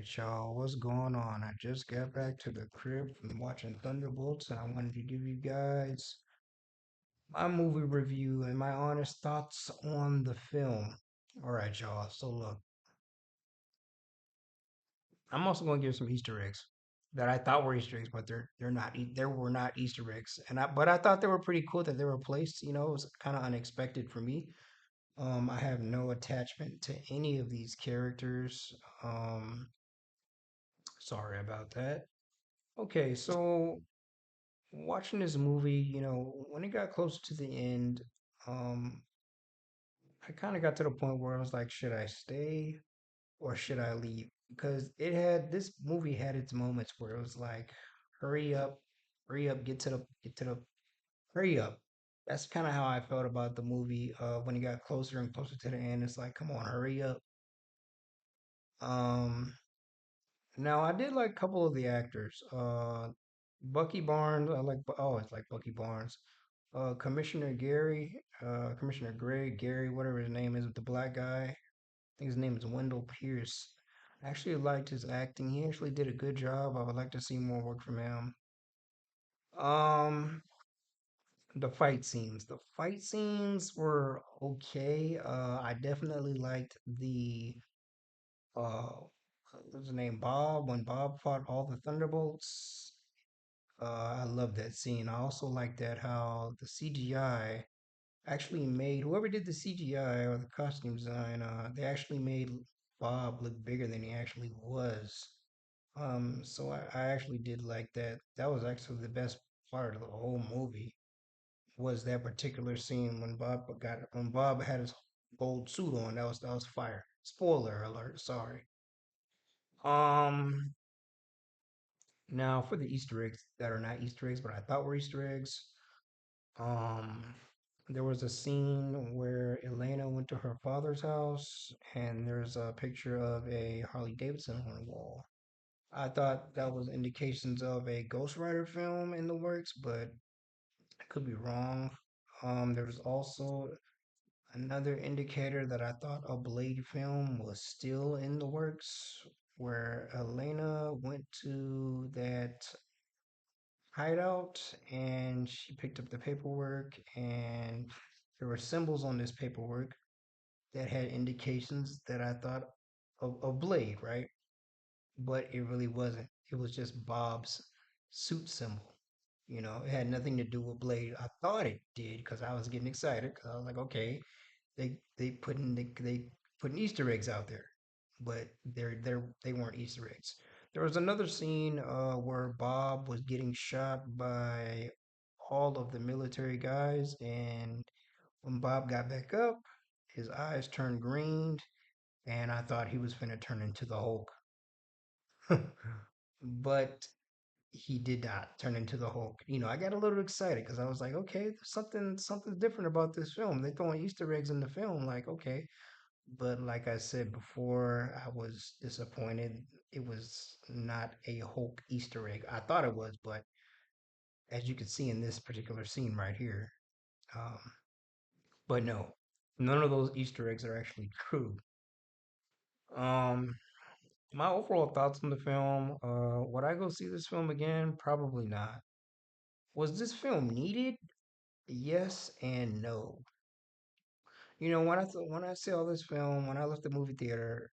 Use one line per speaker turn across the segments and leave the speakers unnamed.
Alright, y'all, what's going on? I just got back to the crib from watching Thunderbolts, and I wanted to give you guys my movie review and my honest thoughts on the film. Alright, y'all, so look, I'm also going to give some Easter eggs that I thought were Easter eggs, but they're not. There were not Easter eggs, but I thought they were pretty cool that they were placed. It was kind of unexpected for me. I have no attachment to any of these characters. Um, Sorry about that. Okay, so watching this movie, when it got close to the end, um, I kind of got to the point where I was like, should I stay or should I leave? Because this movie had its moments where it was like, hurry up, hurry up, hurry up. That's kind of how I felt about the movie. When it got closer and closer to the end, it's like, come on, hurry up. Um, Now I did like a couple of the actors. Bucky Barnes, I always like Bucky Barnes. Commissioner Greg, Gary, whatever his name is, with the black guy. I think his name is Wendell Pierce. I actually liked his acting. He actually did a good job. I would like to see more work from him. Um, the fight scenes. The fight scenes were okay. I definitely liked the uh, what's his name, Bob, when Bob fought all the Thunderbolts. I love that scene. I also like that how the CGI actually made whoever did the CGI or the costume design, they actually made Bob look bigger than he actually was. So I actually did like that. That was actually the best part of the whole movie was that particular scene when Bob had his gold suit on. That was fire. Spoiler alert, sorry. Um Now for the Easter eggs that are not Easter eggs, but I thought were Easter eggs. Um, there was a scene where Elena went to her father's house, and there's a picture of a Harley Davidson on the wall. I thought that was indications of a Ghost Rider film in the works, but I could be wrong. There was also another indicator that I thought a Blade film was still in the works, where Elena went to that hideout and she picked up the paperwork, and there were symbols on this paperwork that had indications that I thought of Blade, right? But it really wasn't. It was just Bob's suit symbol. It had nothing to do with Blade. I thought it did because I was getting excited because I was like, okay, they putting Easter eggs out there, but they weren't Easter eggs. There was another scene where Bob was getting shot by all of the military guys, and when Bob got back up, his eyes turned green, and I thought he was finna turn into the Hulk, but he did not turn into the Hulk. I got a little excited because I was like, okay, there's something different about this film. They're throwing Easter eggs in the film, like okay. But like I said before, I was disappointed. It was not a Hulk Easter egg. I thought it was, but as you can see in this particular scene right here, um, but no, none of those Easter eggs are actually true. Um, my overall thoughts on the film, would I go see this film again? Probably not. Was this film needed? Yes and no. When I saw this film, when I left the movie theater,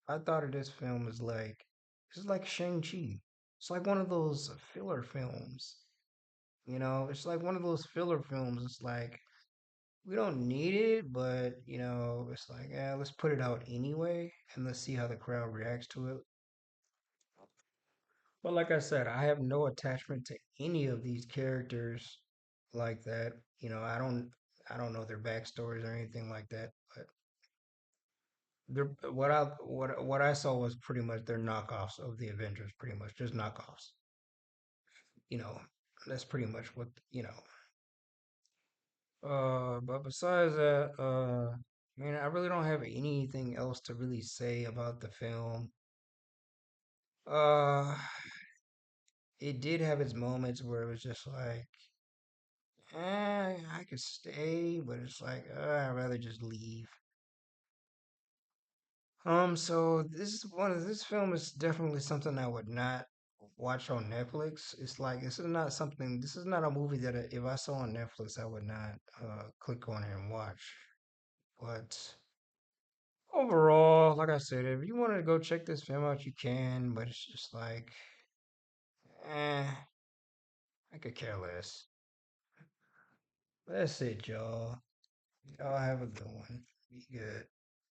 I thought of this film as like it's like Shang-Chi. It's like one of those filler films. It's like one of those filler films. It's like we don't need it, but it's like, yeah, let's put it out anyway and let's see how the crowd reacts to it. But like I said, I have no attachment to any of these characters like that. I don't know their backstories or anything like that, but they're what I saw was pretty much their knockoffs of the Avengers, pretty much just knockoffs. You know, that's pretty much what. But besides that, man, I really don't have anything else to really say about the film. Uh, it did have its moments where it was just like, I could stay, but it's like, I'd rather just leave. So this film is definitely something I would not watch on Netflix. It's like this is not a movie that if I saw on Netflix I would not click on it and watch. But overall, like I said, if you want to go check this film out, you can. But it's just like, eh, I could care less. That's it, y'all. Y'all have a good one. Be good.